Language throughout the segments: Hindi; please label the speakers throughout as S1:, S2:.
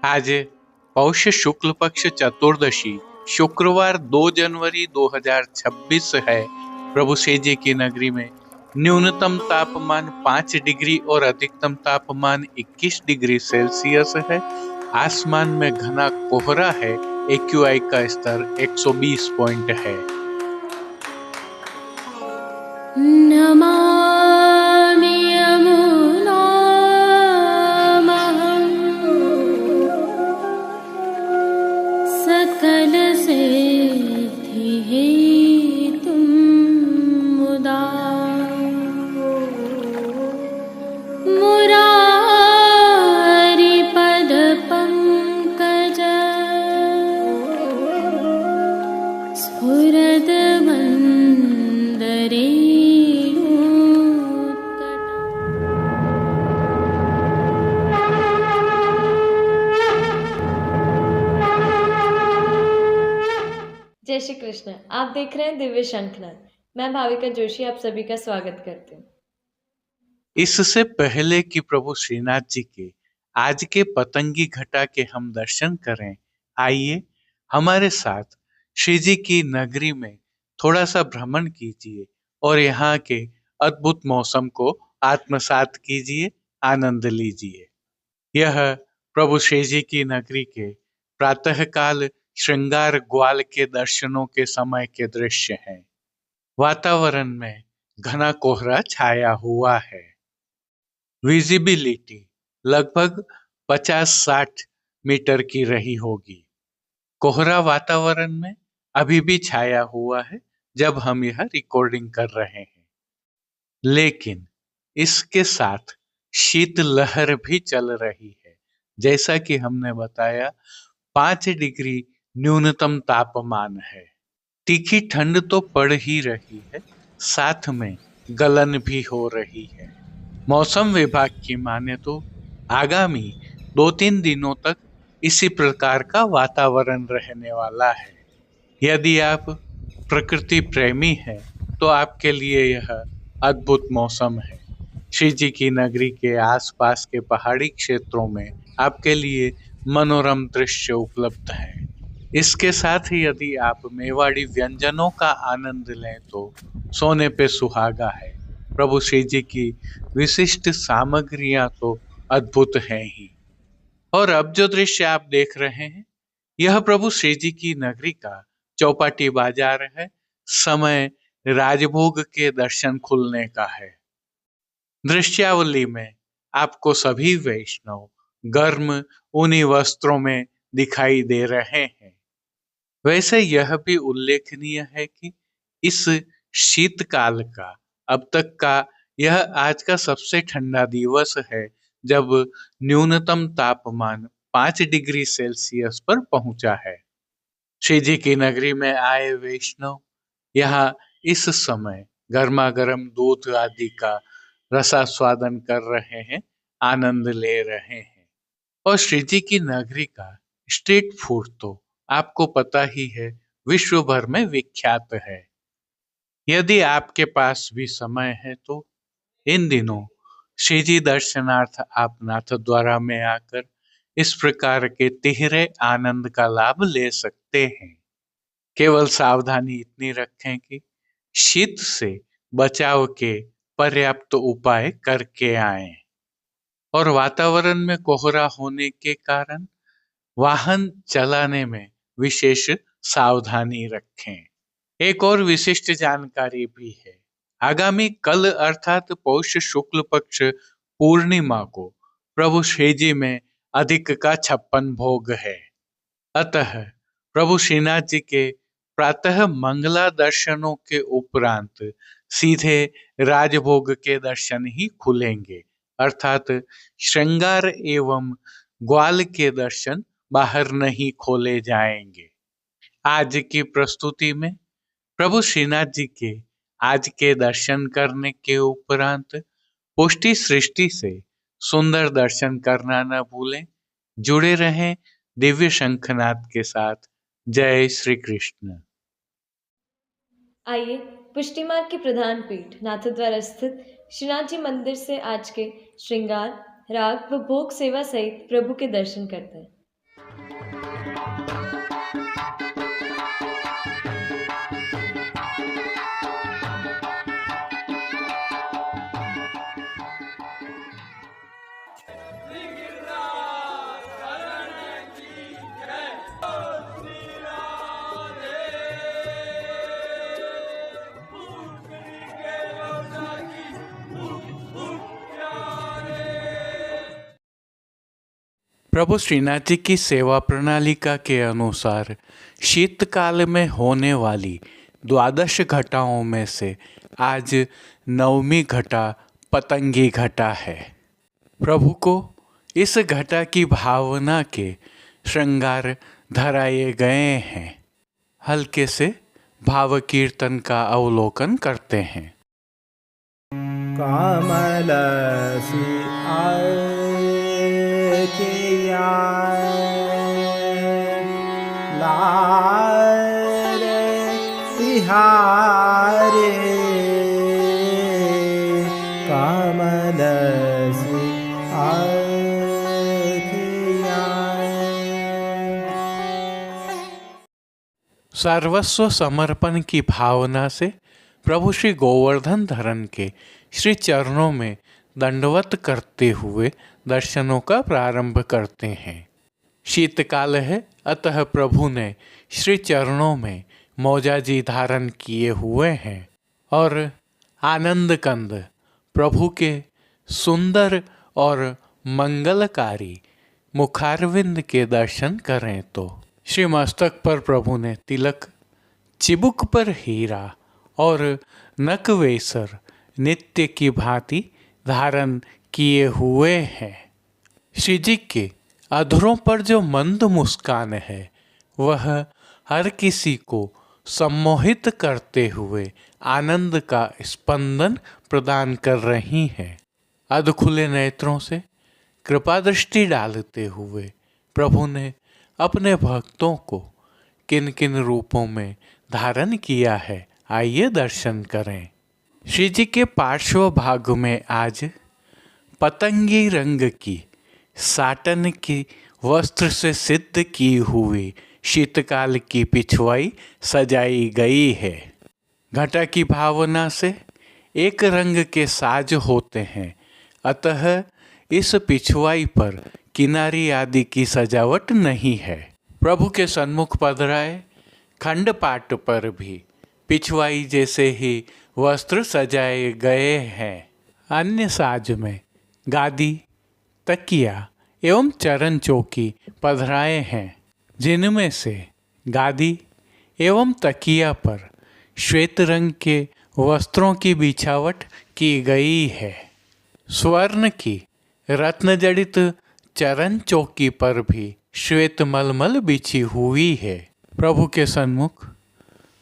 S1: आज पौष शुक्ल पक्ष चतुर्दशी शुक्रवार 2 जनवरी 2026 है। प्रभु श्री जी की नगरी में न्यूनतम तापमान 5 डिग्री और अधिकतम तापमान 21 डिग्री सेल्सियस है। आसमान में घना कोहरा है। AQI का स्तर 120 पॉइंट है।
S2: नमामि यमुनामहं सकलसिद्धिहेतुं मुदा मुरारिपदपङ्कज स्फुरद्वन्दरे
S3: जय श्री कृष्ण। आप देख रहे हैं दिव्य शंखनाद। मैं भाविका जोशी आप सभी का स्वागत करती हूँ।
S1: इससे पहले कि प्रभु श्रीनाथ जी के आज के पतंगी घटा के हम दर्शन करें, आइए हमारे साथ श्री जी की नगरी में थोड़ा सा भ्रमण कीजिए और यहाँ के अद्भुत मौसम को आत्मसात कीजिए, आनंद लीजिए। यह प्रभु श्री जी की नगरी के प्रातःकाल श्रृंगार ग्वाल के दर्शनों के समय के दृश्य हैं। वातावरण में घना कोहरा छाया हुआ है। विजिबिलिटी लगभग 50-60 मीटर की रही होगी। कोहरा वातावरण में अभी भी छाया हुआ है जब हम यह रिकॉर्डिंग कर रहे हैं, लेकिन इसके साथ शीत लहर भी चल रही है। जैसा कि हमने बताया 5 डिग्री न्यूनतम तापमान है। तीखी ठंड तो पड़ ही रही है, साथ में गलन भी हो रही है। मौसम विभाग की माने तो आगामी 2-3 दिनों तक इसी प्रकार का वातावरण रहने वाला है। यदि आप प्रकृति प्रेमी हैं तो आपके लिए यह अद्भुत मौसम है। श्री जी की नगरी के आसपास के पहाड़ी क्षेत्रों में आपके लिए मनोरम दृश्य उपलब्ध हैं। इसके साथ ही यदि आप मेवाड़ी व्यंजनों का आनंद लें तो सोने पे सुहागा है। प्रभु श्री जी की विशिष्ट सामग्रियां तो अद्भुत हैं ही। और अब जो दृश्य आप देख रहे हैं, यह प्रभु श्री जी की नगरी का चौपाटी बाजार है। समय राजभोग के दर्शन खुलने का है। दृश्यावली में आपको सभी वैष्णव गर्म ऊनी वस्त्रों में दिखाई दे रहे हैं। वैसे यह भी उल्लेखनीय है कि इस शीतकाल का अब तक का यह आज का सबसे ठंडा दिवस है, जब न्यूनतम तापमान 5 डिग्री सेल्सियस पर पहुंचा है। श्री जी की नगरी में आए वैष्णव यहाँ इस समय गर्मा गर्म दूध आदि का रसास्वादन कर रहे हैं, आनंद ले रहे हैं। और श्री जी की नगरी का स्ट्रीट फूड तो आपको पता ही है, विश्व भर में विख्यात है। यदि आपके पास भी समय है तो इन दिनों श्री जी दर्शनार्थ आप नाथद्वारा में आकर इस प्रकार के तिहरे आनंद का लाभ ले सकते हैं। केवल सावधानी इतनी रखें कि शीत से बचाव के पर्याप्त उपाय करके आएं। और वातावरण में कोहरा होने के कारण वाहन चलाने में विशेष सावधानी रखें। एक और विशिष्ट जानकारी भी है। आगामी कल अर्थात पौष शुक्ल पक्ष पूर्णिमा को प्रभु श्री जी में अधिक का 56 भोग है। अतः प्रभु श्रीनाथ जी के प्रातः मंगला दर्शनों के उपरांत सीधे राजभोग के दर्शन ही खुलेंगे, अर्थात श्रृंगार एवं ग्वाल के दर्शन बाहर नहीं खोले जाएंगे। आज की प्रस्तुति में प्रभु श्रीनाथ जी के आज के दर्शन करने के उपरांत पुष्टि सृष्टि से सुंदर दर्शन करना न भूलें। जुड़े रहें दिव्य शंखनाद के साथ। जय श्री कृष्ण।
S3: आइए पुष्टि मार्ग की प्रधान पीठ नाथद्वारा स्थित श्रीनाथ जी मंदिर से आज के श्रृंगार, राग व भोग सेवा सहित प्रभु के दर्शन करते हैं।
S1: प्रभु श्रीनाथ जी की सेवा प्रणालिका के अनुसार शीतकाल में होने वाली 12 घटाओं में से आज 9वीं घटा पतंगी घटा है। प्रभु को इस घटा की भावना के श्रृंगार धराए गए हैं। हल्के से भाव कीर्तन का अवलोकन करते हैं।
S4: कमलसी किया लाल बिहारे कमलसी
S1: सर्वस्व समर्पण की भावना से प्रभु श्री गोवर्धन धरन के श्री चरणों में दंडवत करते हुए दर्शनों का प्रारंभ करते हैं। शीतकाल है, अतः प्रभु ने श्री चरणों में मौजाजी धारण किए हुए हैं और आनंद कंद प्रभु के सुंदर और मंगलकारी मुखारविंद के दर्शन करें तो श्री मस्तक पर प्रभु ने तिलक, चिबुक पर हीरा और नकवेसर नित्य की भांति धारण किए हुए हैं। श्री जी के अधरों पर जो मंद मुस्कान है वह हर किसी को सम्मोहित करते हुए आनंद का स्पंदन प्रदान कर रही है। अधखुले नेत्रों से कृपा दृष्टि डालते हुए प्रभु ने अपने भक्तों को किन किन रूपों में धारण किया है, आइए दर्शन करें। श्री जी के पार्श्व भाग में आज पतंगी रंग की साटन की वस्त्र से सिद्ध की हुई शीतकाल की पिछवाई सजाई गई है। घटा की भावना से एक रंग के साज होते हैं, अतः इस पिछवाई पर किनारी आदि की सजावट नहीं है। प्रभु के सन्मुख पधराए खंडपाट पर भी पिछवाई जैसे ही वस्त्र सजाए गए हैं। अन्य साज में गादी, तकिया एवं चरण चौकी पधराए हैं, जिनमें से गादी एवं तकिया पर श्वेत रंग के वस्त्रों की बिछावट की गई है। स्वर्ण की रत्न जड़ित चरण चौकी पर भी श्वेत मलमल बिछी हुई है। प्रभु के सन्मुख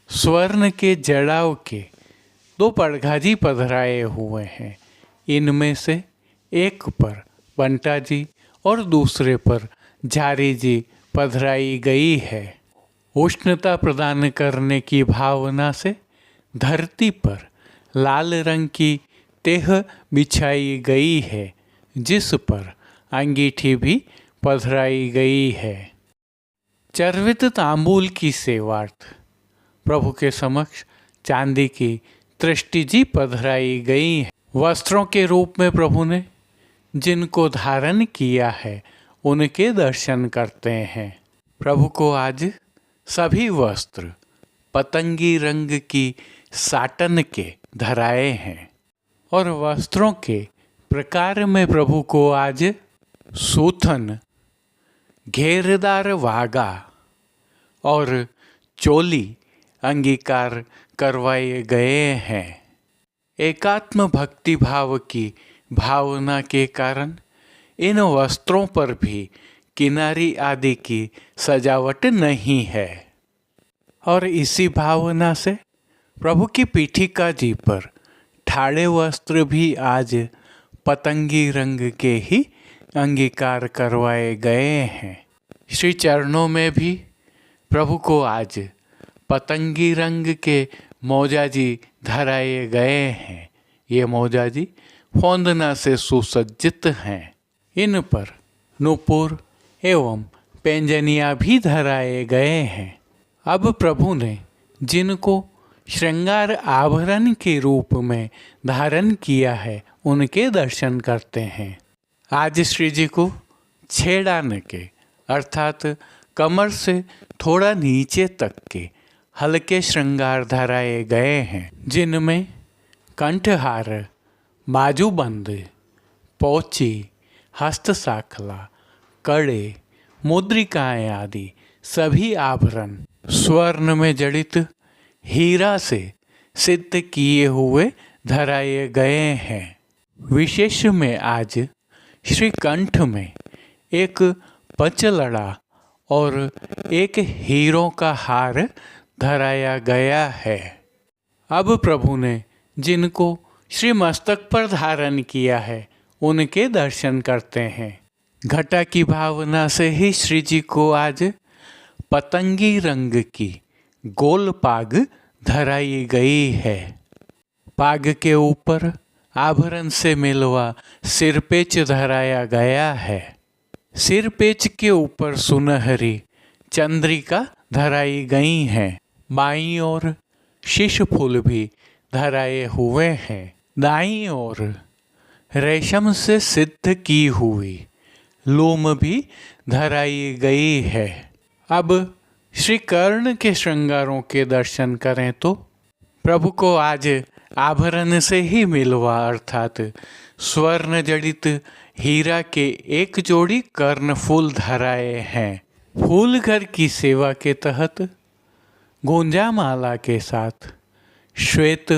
S1: स्वर्ण के जड़ाव के 2 पड़घाजी पधराए हुए हैं। इनमें से एक पर बंटा जी और दूसरे पर झारी जी पधराई गई है। उष्णता प्रदान करने की भावना से धरती पर लाल रंग की तेह बिछाई गई है, जिस पर अंगीठी भी पधराई गई है। चर्वित तांबूल की सेवार्थ प्रभु के समक्ष चांदी की तृष्टि जी पधराई गई है। वस्त्रों के रूप में प्रभु ने जिनको धारण किया है उनके दर्शन करते हैं। प्रभु को आज सभी वस्त्र पतंगी रंग की साटन के धराए हैं और वस्त्रों के प्रकार में प्रभु को आज सूथन, घेरदार वागा और चोली अंगीकार करवाए गए हैं। एकात्म भक्ति भाव की भावना के कारण इन वस्त्रों पर भी किनारी आदि की सजावट नहीं है और इसी भावना से प्रभु की पीठिका जी पर ठाड़े वस्त्र भी आज पतंगी रंग के ही अंगीकार करवाए गए हैं। श्री चरणों में भी प्रभु को आज पतंगी रंग के मौजाजी धराए गए हैं। ये मौजाजी फौंदना से सुसज्जित हैं। इन पर नूपुर एवं पैंजनियाँ भी धराए गए हैं। अब प्रभु ने जिनको श्रृंगार आभरण के रूप में धारण किया है उनके दर्शन करते हैं। आज श्री जी को छेड़ान के अर्थात कमर से थोड़ा नीचे तक के हल्के श्रृंगार धराए गए हैं, जिनमें कंठहार, बाजूबंद, पोची, हस्त साखला, कड़े, मुद्रिकाएं आदि सभी आभरण स्वर्ण में जड़ित हीरा से सिद्ध किए हुए धराए गए हैं। विशेष में आज श्री कंठ में एक पचलड़ा और एक हीरों का हार धराया गया है। अब प्रभु ने जिनको श्री मस्तक पर धारण किया है उनके दर्शन करते हैं। घटा की भावना से ही श्री जी को आज पतंगी रंग की गोल पाग धराई गई है। पाग के ऊपर आभरण से मिलवा सिरपेच धराया गया है। सिरपेच के ऊपर सुनहरी चंद्रिका धराई गई हैं। बाईं ओर शीश फूल भी धराए हुए हैं। दाईं ओर रेशम से सिद्ध की हुई लूम भी धराई गई है। अब श्री कर्ण के श्रृंगारों के दर्शन करें तो प्रभु को आज आभरण से ही मिलवा अर्थात स्वर्ण जड़ित हीरा के एक जोड़ी कर्ण फूल धराए हैं। फूल घर की सेवा के तहत गुंजा माला के साथ श्वेत,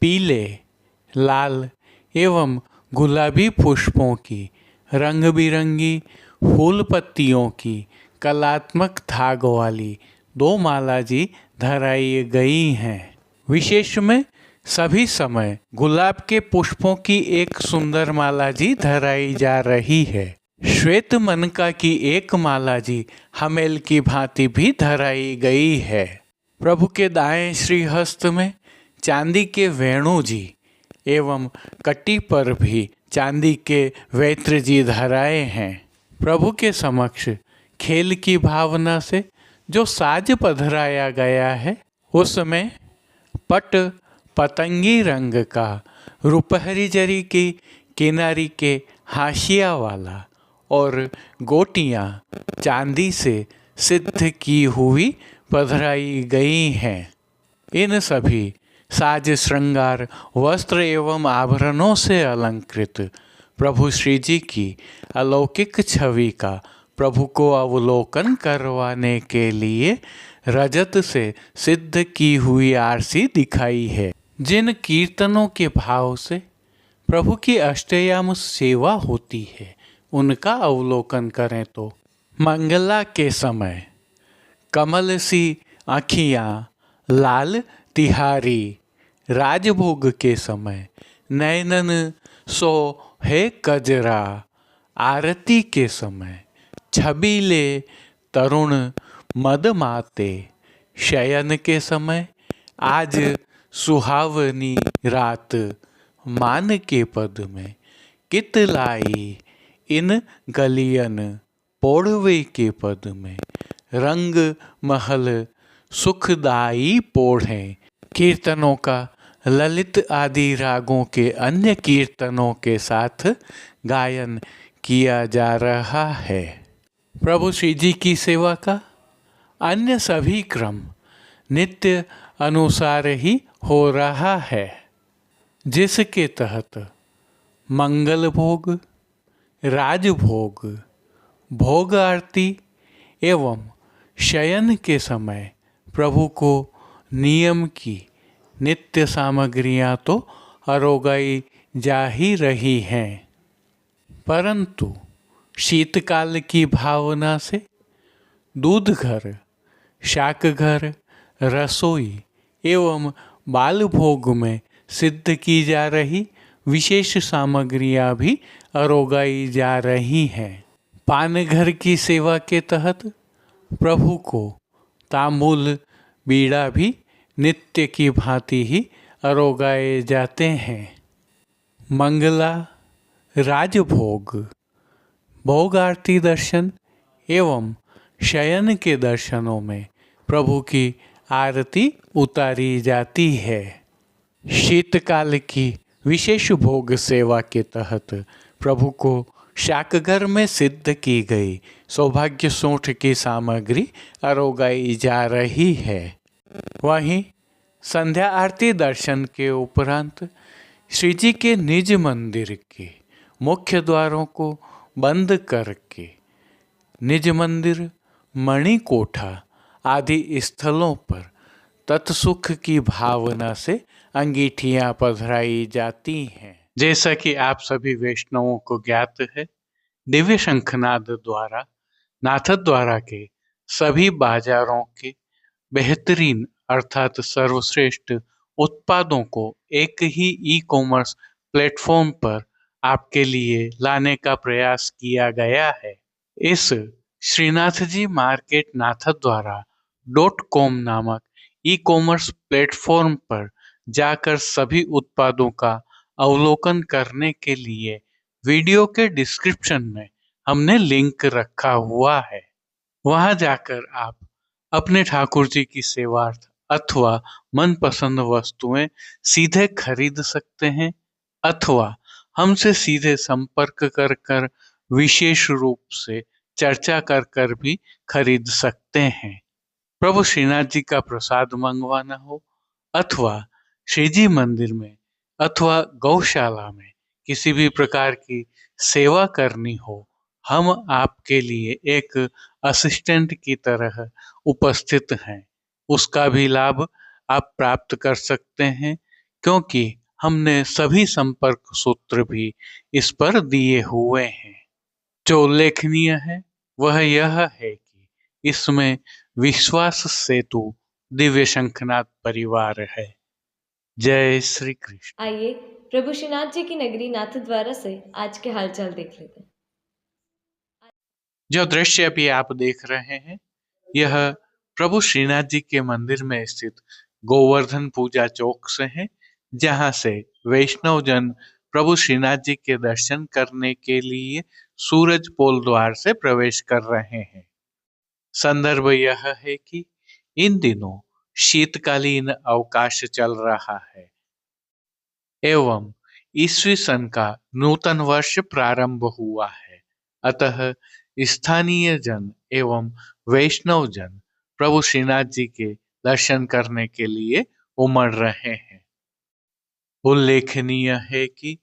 S1: पीले, लाल एवं गुलाबी पुष्पों की रंग बिरंगी फूल पत्तियों की कलात्मक धाग वाली 2 माला जी धराई गई हैं। विशेष में सभी समय गुलाब के पुष्पों की एक सुंदर माला जी धराई जा रही है। श्वेत मनका की एक माला जी हमेल की भांति भी धराई गई है। प्रभु के दाएं श्रीहस्त में चांदी के वेणु जी एवं कटी पर भी चांदी के वैत्र जी धराए हैं। प्रभु के समक्ष खेल की भावना से जो साज पधराया गया है उसमें पट पतंगी रंग का रुपहरी जरी की किनारी के हाशिया वाला और गोटियां चांदी से सिद्ध की हुई पधराई गई हैं। इन सभी साज श्रृंगार वस्त्र एवं आभरणों से अलंकृत प्रभु श्री जी की अलौकिक छवि का प्रभु को अवलोकन करवाने के लिए रजत से सिद्ध की हुई आरसी दिखाई है। जिन कीर्तनों के भाव से प्रभु की अष्टयाम सेवा होती है उनका अवलोकन करें तो मंगला के समय कमल सी आँखियाँ लाल तिहारी, राजभोग के समय नैनन सो है कजरा, आरती के समय छबीले तरुण मदमाते, शयन के समय आज सुहावनी रात मान के पद में कितलाई इन गलियन पोढ़वे के पद में रंग महल सुखदाई पोढ़ें। कीर्तनों का ललित आदि रागों के अन्य कीर्तनों के साथ गायन किया जा रहा है। प्रभु श्री जी की सेवा का अन्य सभी क्रम नित्य अनुसार ही हो रहा है, जिसके तहत मंगल भोग, राजभोग, भोग आरती एवं शयन के समय प्रभु को नियम की नित्य सामग्रियां तो अरोगाई जा ही रही हैं, परंतु शीतकाल की भावना से दूध घर, शाक घर, रसोई एवं बाल भोग में सिद्ध की जा रही विशेष सामग्रियां भी अरोगाई जा रही हैं। पान घर की सेवा के तहत प्रभु को तांबूल बीड़ा भी नित्य की भांति ही अरोगाए जाते हैं। मंगला, राजभोग, भोग आरती दर्शन एवं शयन के दर्शनों में प्रभु की आरती उतारी जाती है। शीतकाल की विशेष भोग सेवा के तहत प्रभु को शाकघर में सिद्ध की गई सौभाग्य सोंठ की सामग्री अरोगाई जा रही है। वहीं संध्या आरती दर्शन के उपरांत श्री जी के निज मंदिर के मुख्य द्वारों को बंद करके निज मंदिर, मणिकोठा आदि स्थलों पर तत्सुख की भावना से अंगीठियां पधराई जाती हैं। जैसा कि आप सभी वैष्णवों को ज्ञात है, दिव्य शंखनाद द्वारा नाथद्वारा के सभी बाजारों के बेहतरीन अर्थात सर्वश्रेष्ठ उत्पादों को एक ही ई कॉमर्स प्लेटफॉर्म पर आपके लिए लाने का प्रयास किया गया है। इस श्रीनाथ जी मार्केट नाथद्वारा .com नामक ई कॉमर्स प्लेटफॉर्म पर जाकर सभी उत्पादों का अवलोकन करने के लिए वीडियो के डिस्क्रिप्शन में हमने लिंक रखा हुआ है। वहां जाकर आप अपने ठाकुर जी की सेवार्थ अथवा मनपसंद वस्तुएं सीधे खरीद सकते हैं अथवा हमसे सीधे संपर्क कर कर विशेष रूप से चर्चा कर कर भी खरीद सकते हैं। प्रभु श्रीनाथ जी का प्रसाद मंगवाना हो अथवा श्री जी मंदिर में अथवा गौशाला में किसी भी प्रकार की सेवा करनी हो, हम आपके लिए एक असिस्टेंट की तरह उपस्थित हैं। उसका भी लाभ आप प्राप्त कर सकते हैं, क्योंकि हमने सभी संपर्क सूत्र भी इस पर दिए हुए हैं। जो उल्लेखनीय है वह यह है कि इसमें विश्वास सेतु दिव्य शंखनाद परिवार है। जय श्री कृष्ण।
S3: आइए प्रभु श्रीनाथ जी की नगरी नाथद्वारा से आज के हालचाल देख लेते हैं।
S1: जो दृश्य अभी आप देख रहे हैं, यह प्रभु श्रीनाथ जी के मंदिर में स्थित गोवर्धन पूजा चौक से है, जहां से वैष्णव जन प्रभु श्रीनाथ जी के दर्शन करने के लिए सूरज पोल द्वार से प्रवेश कर रहे हैं। संदर्भ यह है कि इन दिनों शीतकालीन अवकाश चल रहा है एवं ईस्वी सन का नूतन वर्ष प्रारंभ हुआ है, अतः स्थानीय जन एवं वैष्णव जन प्रभु श्रीनाथ जी के दर्शन करने के लिए उमड़ रहे हैं। उल्लेखनीय है कि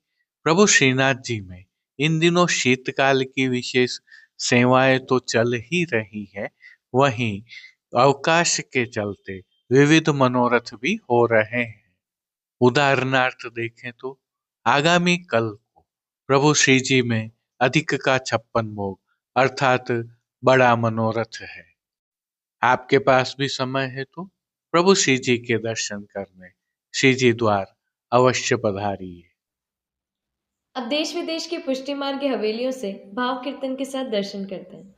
S1: प्रभु श्रीनाथ जी में इन दिनों शीतकाल की विशेष सेवाएं तो चल ही रही है, वहीं अवकाश के चलते विविध मनोरथ भी हो रहे हैं। उदाहरणार्थ देखें तो आगामी कल को प्रभु श्री जी में अधिक का 56 भोग अर्थात बड़ा मनोरथ है। आपके पास भी समय है तो प्रभु श्री जी के दर्शन करने श्री जी द्वार अवश्य पधारिए।
S3: अब देश विदेश की पुष्टि मार्ग की हवेलियों से भाव कीर्तन के साथ दर्शन करते हैं।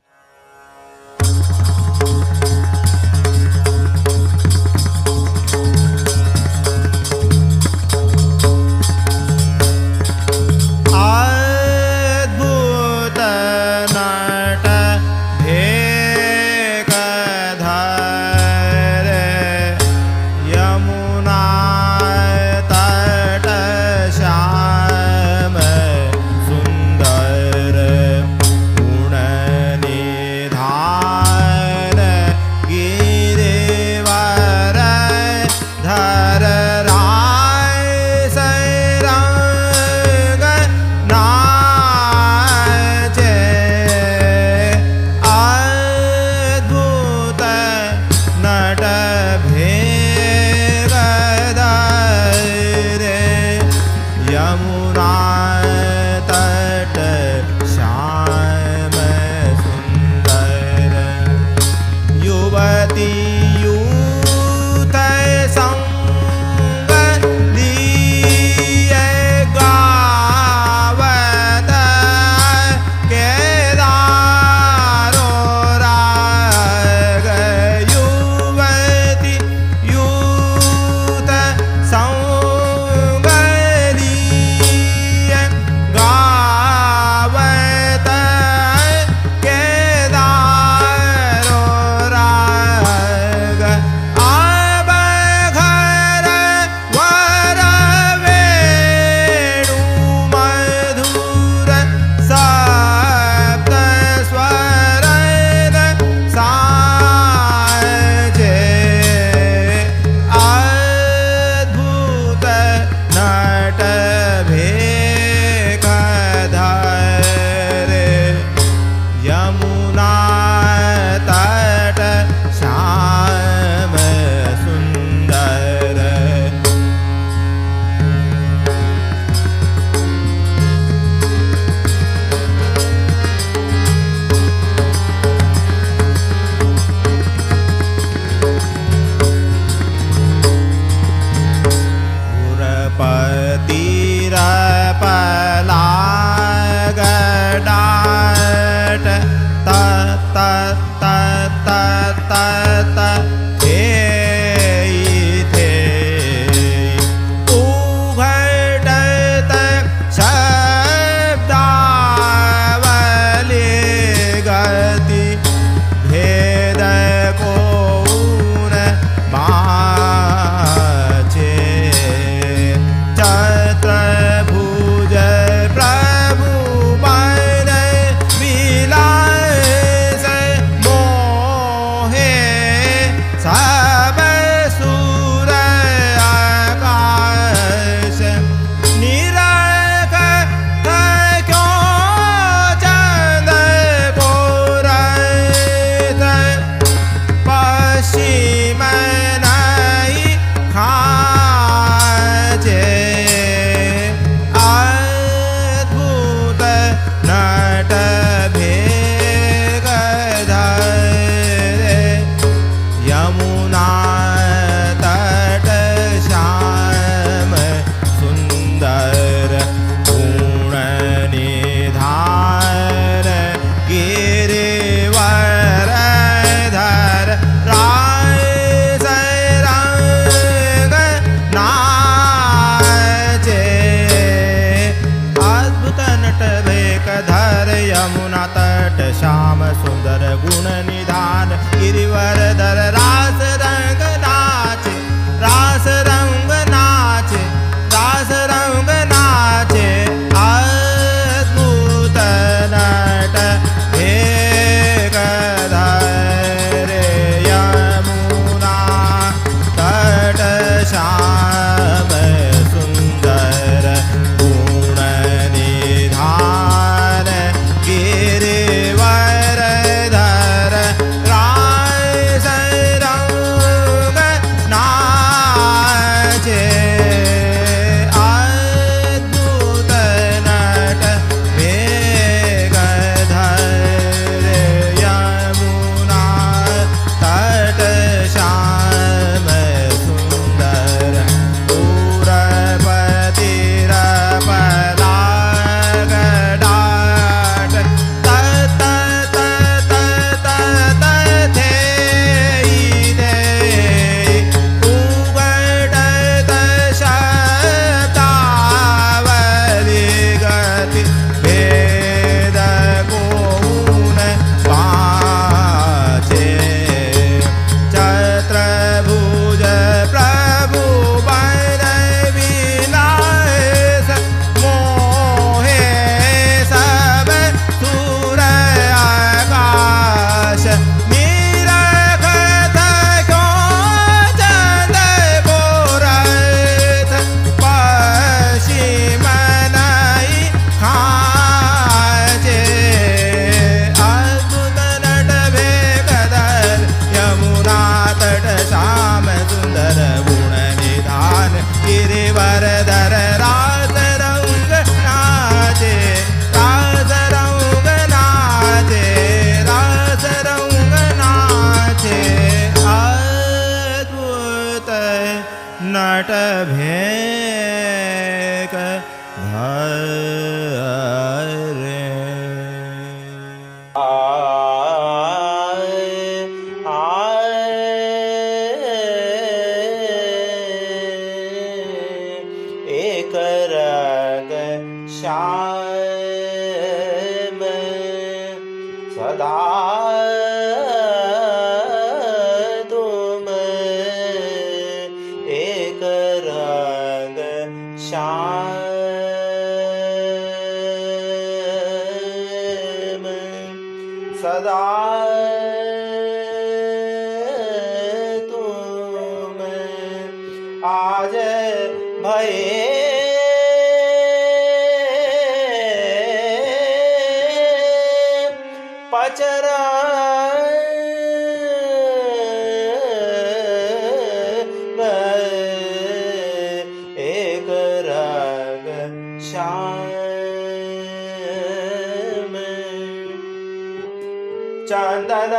S5: चंदन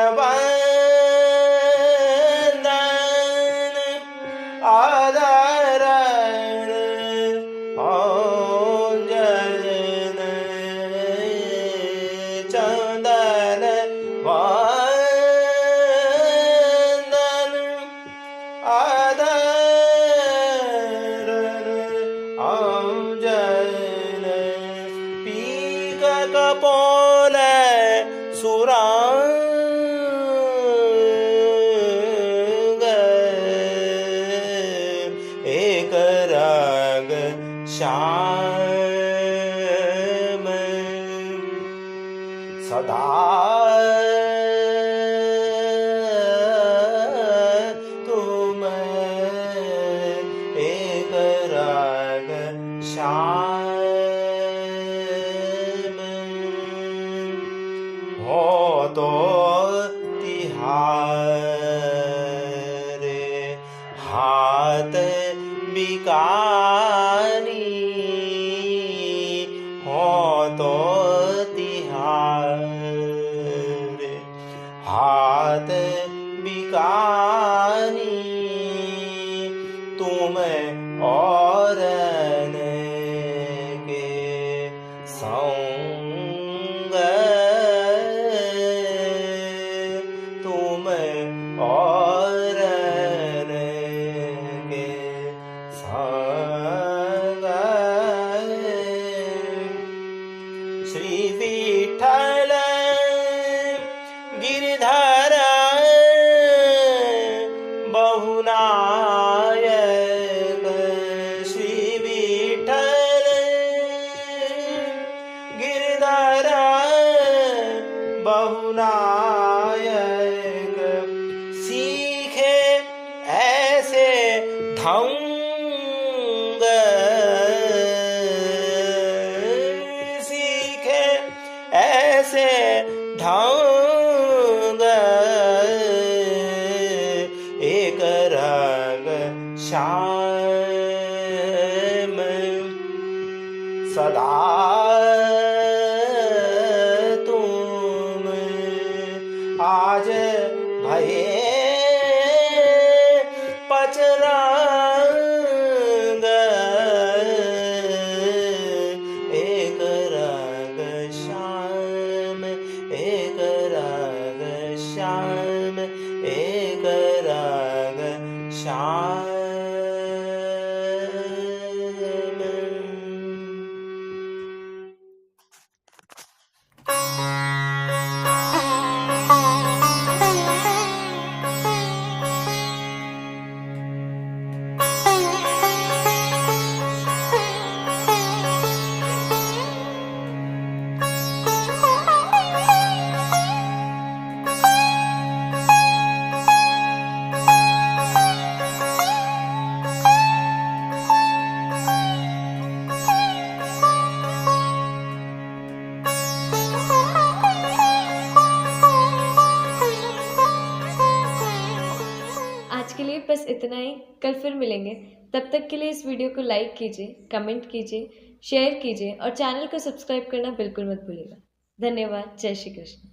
S4: हारे हाथ बिकानी हो तो तिहारे हाथ बिकानी तुम और के संग तुम और के संग श्री विठ्ठल गिरधर बहुनायक श्री विठ्ठल गिरधर बहुनायक सीखे ऐसे ढंग सीखे ऐसे ढंग एक रंग श्याम सदा तुम आज भये पचरंग एक रंग श्याम एक रंग श्याम एक रंग श्याम
S3: आज के लिए बस इतना ही। कल फिर मिलेंगे। तब तक के लिए इस वीडियो को लाइक कीजिए, कमेंट कीजिए, शेयर कीजिए और चैनल को सब्सक्राइब करना बिल्कुल मत भूलिएगा। धन्यवाद। जय श्री कृष्ण।